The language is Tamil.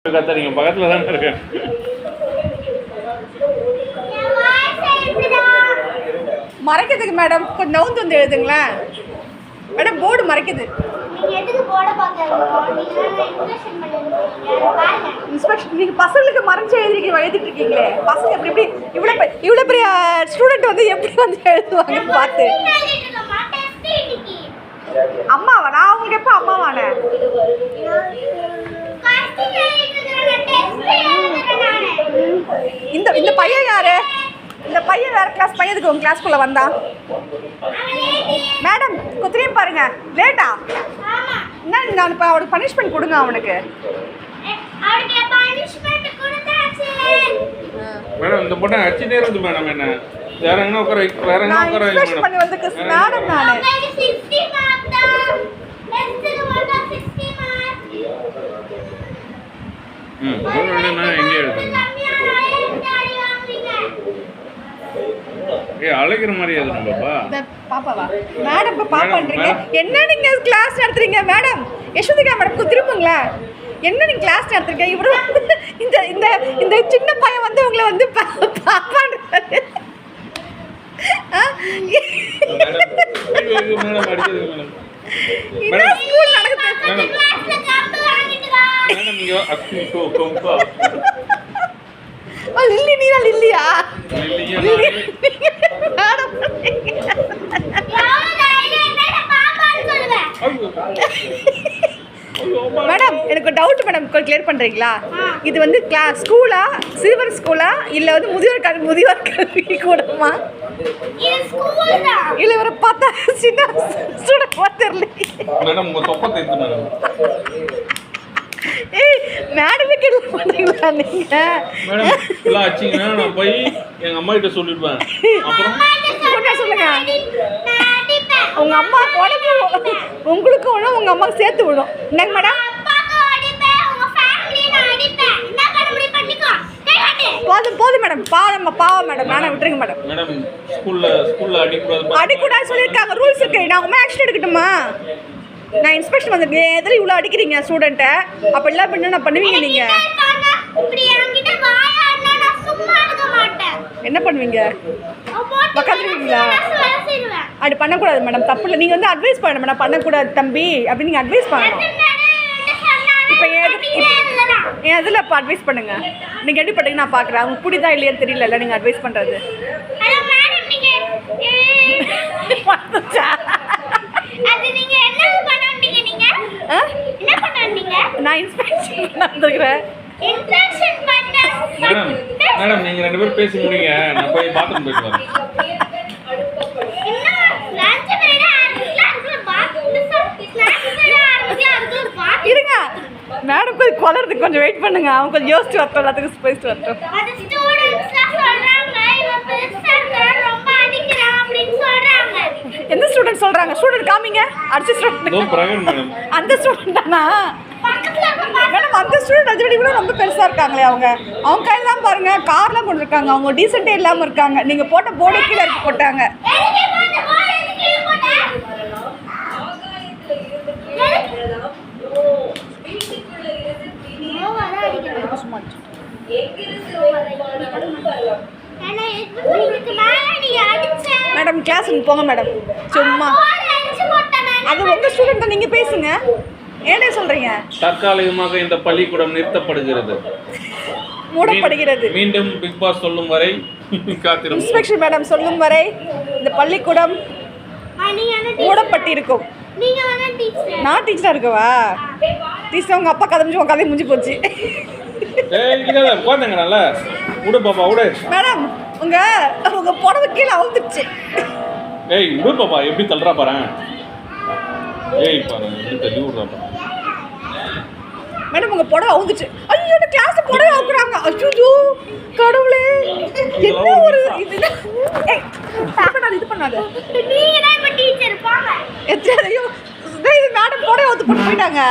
நீங்க பக்கத்துல தான் இருக்கேன். மறைக்கிறதுக்கு மேடம் கொஞ்சம் நவுந்து வந்து எழுதுங்களேன் மேடம். போர்டு மறைக்குது. இன்ஸ்பெக்ஷன் நீங்கள் பசங்களுக்கு மறைச்சு எழுதிட்டு இருக்கீங்களே. பசங்க எப்படி எப்படி இவ்வளோ பெரிய ஸ்டூடெண்ட் வந்து எப்படி வந்து எழுதுவாங்கன்னு பார்த்து. அம்மாவா? நான் அவங்களுக்கு எப்போ அம்மாவானே? இந்த இந்த பையன் யாரு? இந்த பையன் வேற கிளாஸ் பையனுக்கு உங்க கிளாஸ்க்குள்ள வந்தா மேடம் குத்திரையும் பாருங்க. லேட்டா என்ன? நான் இப்போ அவனுக்கு பனிஷ்மெண்ட் கொடுங்க. அவனுக்கு மேடம் இந்த பொண்ணை அடிச்சுட்டே இருந்து மேடம். என்ன வேற எங்க உட்கார வேற எங்க உட்கார மேடம் பண்ணி வந்து மேடம் நானு எங்கே எழுதுங்க? அழைக்கிற மாதிரி எழுதுங்க பாப்பா. பாப்பாவா மேடம்? இப்போ பாப்பான்றீங்க என்ன? நீங்க கிளாஸ் நடத்துறீங்க மேடம்? யசோதிகா மேடம் திரும்புங்களா? என்ன நீங்க கிளாஸ் நடத்துறீங்க? இவரு இந்த இந்த இந்த சின்ன பையன் வந்து உங்களை வந்து பாப்பான்றாரு. ஸ்கூல் நடக்குது லில்லி. நீரா லில்லியா? மேடம் எனக்கு ஒரு டவுட் மேடம், கிளியர் பண்ணுறீங்களா? இது வந்து ஸ்கூலா, சிறுவர் ஸ்கூலா, இல்லை வந்து முதியோர் கல்வி கூடமா? இல்லை இவரை பார்த்தா சின்ன ஸ்டூடெண்ட் தெரியல மேடம். உங்க தொப்பை தெரியுது மேடம். ஏய் மேடமே கேள்வி பண்ணுறீங்களா நீங்க? மேடம் ஃபுல்லாக ஆச்சுங்கன்னா நான் போய் எங்கள் அம்மா கிட்ட சொல்லிடுவேன். அப்புறம் சொல்லுங்க. உங்க அம்மா உடம்பு உங்களுக்கு விழும், உங்க அம்மாவுக்கு சேர்த்து விடும். என்னங்க மேடம்? போதும் போதும் மேடம். பாவம் மேடம். நானே விட்டுருங்க மேடம். மேடம் ஸ்கூல்ல அடிக்கூடாது சொல்லியிருக்காங்க. ரூல்ஸ் இருக்கு. நான் உண்மை ஆக்ஷன் எடுக்கட்டுமா? நான் இன்ஸ்பெக்ஷன் வந்திருக்கேன். எதில் இவ்வளோ அடிக்கிறீங்க ஸ்டூடெண்ட்டை? அப்போ எல்லாம் பண்ண பண்ணுவீங்க நீங்கள்? என்ன பண்ணுவீங்க? உட்காந்துருவீங்களா? அப்படி பண்ணக்கூடாது மேடம். தப்பு இல்லை. நீங்கள் வந்து அட்வைஸ் பண்ணணும் மேடம். பண்ணக்கூடாது தம்பி அப்படின்னு நீங்கள் அட்வைஸ் பண்ணணும். இப்போ எதில் இப்போ அட்வைஸ் பண்ணுங்க. நீங்கள் எப்படி பண்ணுறீங்க நான் பார்க்குறேன். அவங்க புரியுதா இல்லையான்னு தெரியல. நீங்கள் அட்வைஸ் பண்ணுறது நான் இன்ஸ்பெக்ஷன் வந்துக்கிறேன். மேடம் நீங்க ரெண்டு பேரும் பேசி முடிங்க. நான் போய் பாத்ரூம் போயிட்டு வரேன். இருங்க மேடம் கொஞ்சம் குளறதுக்கு கொஞ்சம் வெயிட் பண்ணுங்க. அவங்க கொஞ்சம் யோசிச்சு வரட்டும். எல்லாத்துக்கும் பேசிட்டு வரட்டும். எந்த ஸ்டூடெண்ட் சொல்றாங்க? ஸ்டூடெண்ட் காமிங்க. அடிச்ச ஸ்டூடெண்ட் அந்த ஸ்டூடெண்ட் தானா மேடம்? அந்த ஸ்டூடெண்ட் அதை விட ரொம்ப பெருசா இருக்காங்களே. அவங்க கையெல்லாம் பாருங்க. கார்லாம் கொண்டு இருக்காங்க. அவங்க டீசெண்டே இல்லாம இருக்காங்க. நீங்க போட்ட போர்டே கீழே இருக்கு போட்டாங்க. மேடம் கிளாஸ் போங்க மேடம். சும்மா அது உங்க ஸ்டூடெண்ட். நீங்க பேசுங்க. ஏனே சொல்றீங்க? தற்காலிகமாக இந்த பள்ளிக்கூடம் நிறுத்தப்படுகிறது, மூடப்படுகிறது. மீண்டும் பிக் பாஸ் சொல்லும் வரை காத்திரும். இன்ஸ்பெக்ஷன் மேடம் சொல்லும் வரை இந்த பள்ளிக்கூடம் மூடப்பட்டிருக்கும். நான் டீச்சரா இருக்கவா? டீச்சர் உங்க அப்பா கதை முடிஞ்சு உங்க கதை முடிஞ்சு போச்சு. மேடம் உங்க புடவை கீழே அவுந்துச்சு. ஏய் விடு பாப்பா. எப்படி தள்ளுறா பாரு. ஏய் பாரு எப்படி தள்ளி விடுறா பாரு. மேடம் உங்க புடவை அவுந்துச்சு. ஐயோ இந்த கிளாஸ் புடவை அவுக்குறாங்க. ஐயோ கடவுளே என்ன ஒரு இது. ஏய் நான் இது பண்ணாத. நீங்க தான் இப்ப டீச்சர் போங்க. ஐயோ மேடம் புடவை அவுத்து போட்டு போயிட்டாங்க.